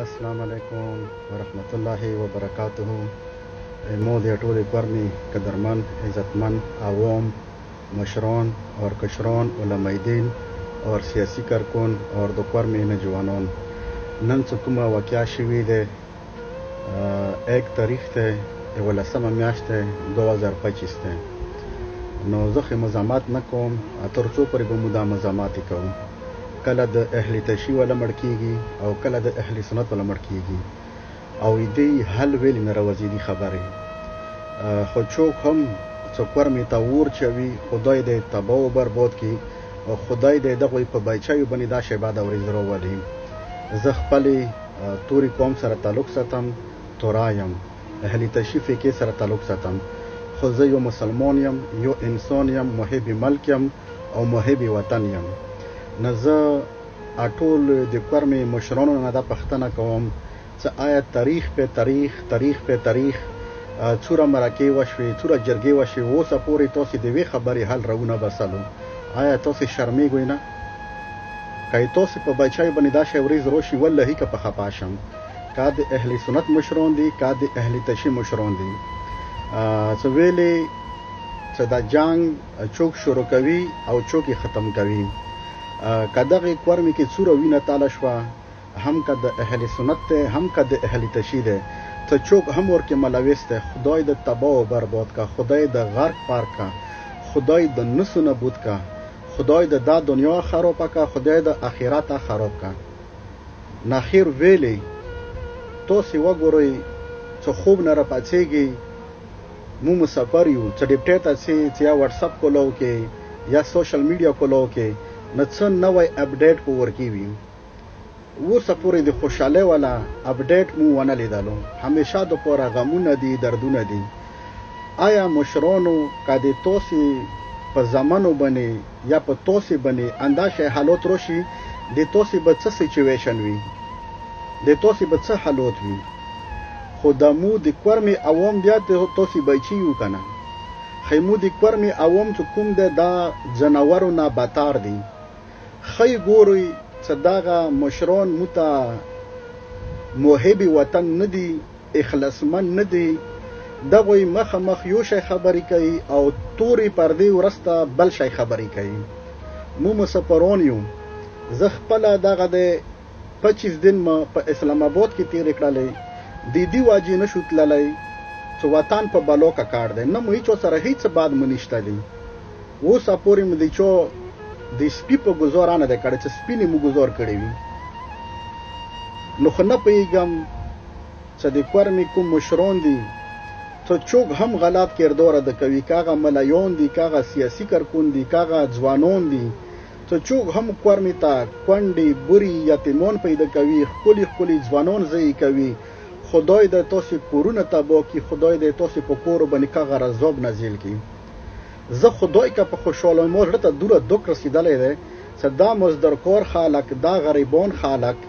السلام علیکم ورحمت الله وبرکاته. مو د ټولې کورنۍ قدرمن عزتمن عوام مشران اور کشران علماء دین اور سیاسی کارکن اور د کورنۍ نوجوانان، نن څه کومه واقعه شوې ده 1 تاریخ ته 11 میاشت 2025 ته. نو زه خو مزاحمت نه کوم، تر څو پورې به مو دا مزاحمت کوم. کله د اهل تشیع ولا مړ کیږي او کله د اهل سنت ولا مړ کیږي، او دې حل ویل نه راوځي دي خبره. خو څوک هم څوک ورمې ته ور چوي، خدای دې تباہ او برباد کړي او خدای دې دغه په بچایو باندې دا شی بعد اورې زرو ولي. زه خپل توري قوم سره تعلق ساتم، تورایم اهل تشیع کې سره تعلق ساتم، خو زه یو مسلمان یم، یو انسان یم، محب ملک یم او محب وطن یم. نه زه ټول د کورمې مشرانو نه دا پوښتنه کوم چې آیا تاریخ په تاریخ څوره مرکې وشوې، څوره جرګې وشوې، اوسه پورې تاسې د یوې خبرې حل راونه بسلو. آیا تاسې شرمېږئ نه؟ که تاسې په بچایو باندې دا شی ورځ راشي، والله که په خفه شم. که د اهل سنت مشران دي، که د اهل تشیع مشران دي، څه ویلې چې دا جنګ څوک شروع کوي او څوک یې ختم کوي. که دغې کورمې کې څوره وینه تاله شوه، هم که د اهل سنت دی هم که د اهل تشیع دی، ته څوک هم ورکې ملوث دی، خدای د تباہ او برباد کا، خدای د غرق پار کا، خدای د نسو نبود کا، خدای د دا دنیا خراب کا، خدای د آخرت خراب کا. ناخیر ویلې تاسې وګورئ چې خوب نه راپاڅېږي، مو مسافر یو، چې ډیپټی ته چې یا وټساپ کولو کې یا سوشل میډیا کولو کې نه څه نوی اپډیټ په ورکې وي. اوسه پورې د خوشحالۍ والا اپډیټ مو ونه لیدلو، همیشه د پاره غمونه دي، دردونه دي. آیا مشرانو که د تاسې په زمانو باندې یا په تاسې باندې انداسې حالات راشي، د تاسې به څه سچویشن وي، د تاسې به څه حالات وي؟ خو د مو د کورمې عوام بیا تاسې بچي یو که نه؟ خیمو د کورمې عوام چې کوم دی دا جناورو نه بدتر دي. خی ګورئ چې دغه مشران مو ته محب وطن نه دي، اخلاصمن نه دي. دغوی مخامخ یو شی خبرې کوي او تورې پردې ورسته بل شی خبرې کوي. مو مسافران یو. زه خپله دغه د 25 دن ما په اسلام آباد کې تېرې کړلې، د دې واجې نه شو تللی چې وطن په بلو کا کار دی. نه مو هېچا سره هېڅ باد مو نشته دی. اوسه پورې مو د چا د سپي په ګزار نه دی کړی چې سپینې مو ګزار کړی وي. نو خو نه پوهېږم چې د کورمې کوم مشران دي چې څوک هم غلط کردار ادا کوي، که هغه ملیان دي، که هغه سیاسي کارکن دي، که هغه ځوانان دي، چې څوک هم کورمې ته کونډې بوري یتیمان پیدا کوي، ښکلي ښکلي ځوانان ضایع کوي. خدای د تاسې کورونه تباه کړي، خدای د تاسې په کورو باندې کغه عذاب نازل کړي. زه خدای که په خوشحاله ما زړه ته دوره دک رسېدلی دی چې دا مزدورکار خلک، دا غریبان خلک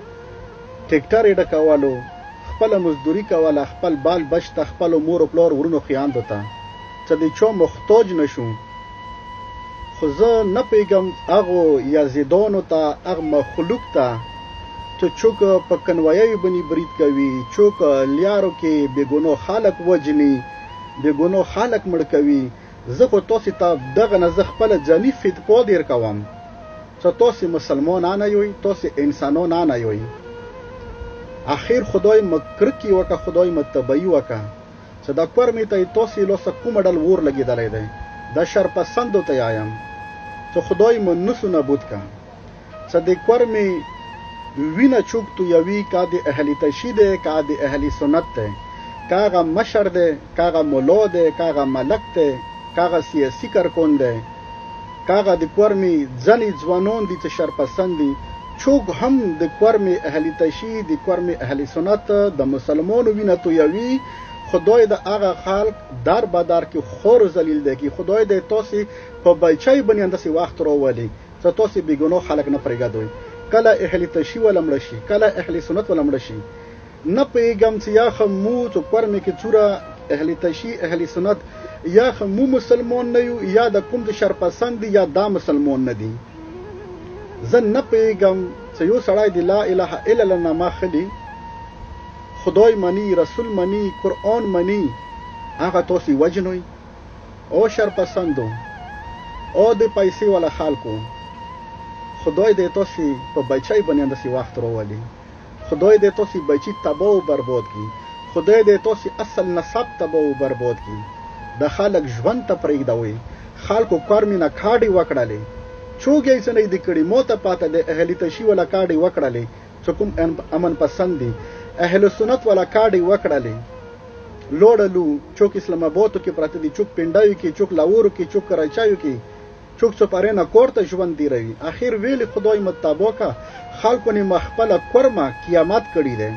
ټیکټر یې ډکولو، خپله مزدوري کوله، خپل بال بچ ته، خپلو مور و پلار ورونو خویندو ته، چې د چا محتاج نه شو. خو زه نه پوهېږم هغو یزیدانو ته، هغه مخلوق ته چې څوک په کنواییو باندې برید کوي، څوک لیارو کې بېګناه خلک وجني، بېګناه خلک مړ کوي. زه خو تاسې ته دغه نه زه خپله جاني فتوا دیر کوم چې تاسې مسلمانان یوئ، تاسې انسانان یوئ. اخر خدای مو کرکې وکړه، خدای مو تباهي وکړه چې دا کورمې ته یې تاسې لاسه کومه ډول اور لګېدلی دی. دا شرپسندو ته یې وایم چې خدای مو نسو نابود کړه چې د کورمې وینه څوک تویوي، که د اهل تشیع دی، که د اهل سنت دی، که هغه مشر دی، که هغه ملا دی، که هغه ملک دی، که هغه سیاسي کارکن دی، که هغه د کورمې ځینې ځوانان دي چې شرپسند دي، څوک هم د کورمې اهل تشیع، د کورمې اهل سنت د مسلمانو وینه تویوي، خدای د هغه خلق در بدر کې خور و ذلیل دی کې. خدای د تاسې په بچای باندې انداسې وخت راولي چې تاسې بېګناه خلک نه پرېږدوئ. کله اهل تشیع ولا مړه شي، کله اهل سنت ولا مړه شي. نه پوهېږم چې یا خو مو چې کورمې کې څوره اهل تشیع اهل سنت، یا خو مو مسلمان نه یو، یا د کوم د شرپسند دي، یا دا مسلمان نه دي. زه نه پوهېږم چې یو سړی د لا اله الا الله نه مخلي خدای منی، رسول منی، قرآن منی، هغه تاسې وجنوئ. او شرپسندو او د پیسې والا خلکو، خدای دې تاسې په بچی باندې انداسې وخت راولي. خدای دې تاسې بچي تباه و برباد کړي. خدای دې تاسې اصل نسب تباه و برباد کړي. د خلک ژوند ته پرېږدوئ. خلکو کار مینه کاډې وکړلې، څوک یې څه نه دي کړي. مو ته پاته دی اهل تشي والا کاډې وکړلې، څه کوم امن پسند دي. اهل سنت والا کاډې وکړلې، لوړلو څوک اسلام آبادو کې پراته دي، څوک پنډایو کې، څوک لاورو کې، څوک کراچایو کې، څوک سپارینه کور ته ژوند تېروي. اخر ویلې خدای مه تباه که. خلکو نه مخپله کورمه قیامت کړي دی.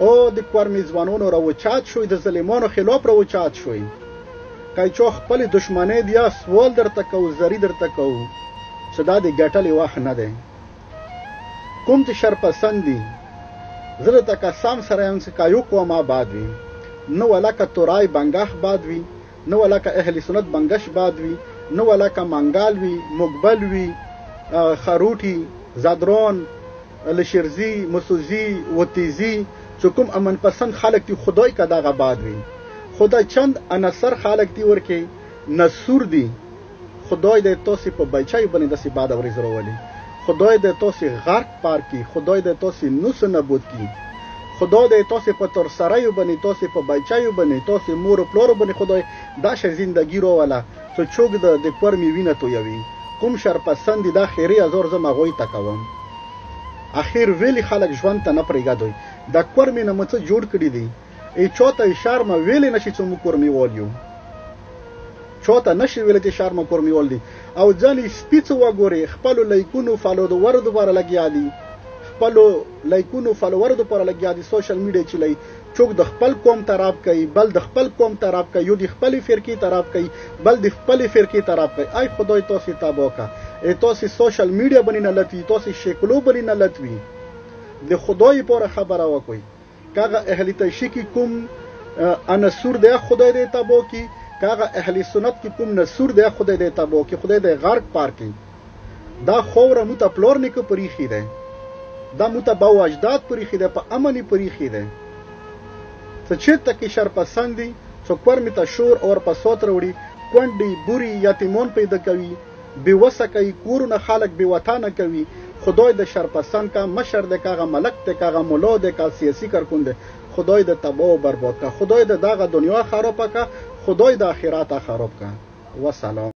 او د کورمې ځوانانو راوچات شوی، د ظالمانو خلاف راوچات شوی. که چا خپلې دشمنۍ دي سوال درته کوو، زري درته کوو چې دا د ګټلې وخت نه دی. کوم چې شرپسند دي زه درته قسم سره یم چې که یو قوم آباد وي، نه ولکه تورای بنګښ باد وي، نه ولکه اهل سنت بنګش باد وي، نه ولکه منګال وي، مقبل وي، خروټي، زادران، لشرزي، مسوزي، وتیزي، چې کوم امن پسند خلک دي خدای که دغه باد وي. خدای چند عنصر خلک دي ورکې نسور دي. خدای دې تاسې په بچی باندې داسې باد ورځ راولي. خدای دې تاسې غرق پار کړي. خدای دې تاسې نوس نبود کړي. خدای دې تاسې په ترسریو باندې، تاسې په بچیو باندې، تاسې مور و پلارو باندې خدای داسې زندګي راوله چې څوک د کورمې وینه تویوي. کوم شرپسند دي دا خیري هزار زه هغوی ته کوم. اخر ویلې خلک ژوند ته نه پرېږدوئ. د کورمې نه مو څه جوړ کړي دي. چا ته شرمه ویلې نشي چې موږ کورمېوال یو. چا ته نشي ویلی چې شرمه کورمېوال دي. او ځان یې سپي څه وګورئ، خپلو لایکونو فالوورو دپاره لګیا دي، خپلو لایکونو فالوورو دپاره لګیا دي، سوشل میډیا چلوي. څوک د خپل قوم طرف کوي، بل د خپل قوم طرف کوي، یو د خپلې فرقې طرف کوي، بل د خپلې فرقې طرف کوي. ای خدای تاسې تباه که. تاسې سوشل میډیا باندې نه لټوي، تاسې شکلو باندې نه لټوي. د خدای لپاره خبره وکړئ. که هغه اهل تشي کې کوم عنصر دی خدای دې تباه کړي، که هغه اهل سنت کې کوم نصور دی خدای دې تباه کړي، خدای دې غرق پار کړي. دا خوره مو ته پلار نیکه پریښي دی، دا مو ته باو اجداد پریښي دی، په امن یې پریښي دی. څه چېرته کې شرپسند دي څوک کورمې ته شور او ورپسات راوړي، کونډې بورې یتیمان پیدا کوي، بېوسه کوي، کورونه خلک بېوطنه کوي. خدای د شرپسند که مشر دی، که هغه ملک دی، که هغه ملا دی، که سیاسي کارکون دی، خدای د تباه و برباد که. خدای د دغه دنیا خرابه که، خدای د آخرت خراب که. وسلام.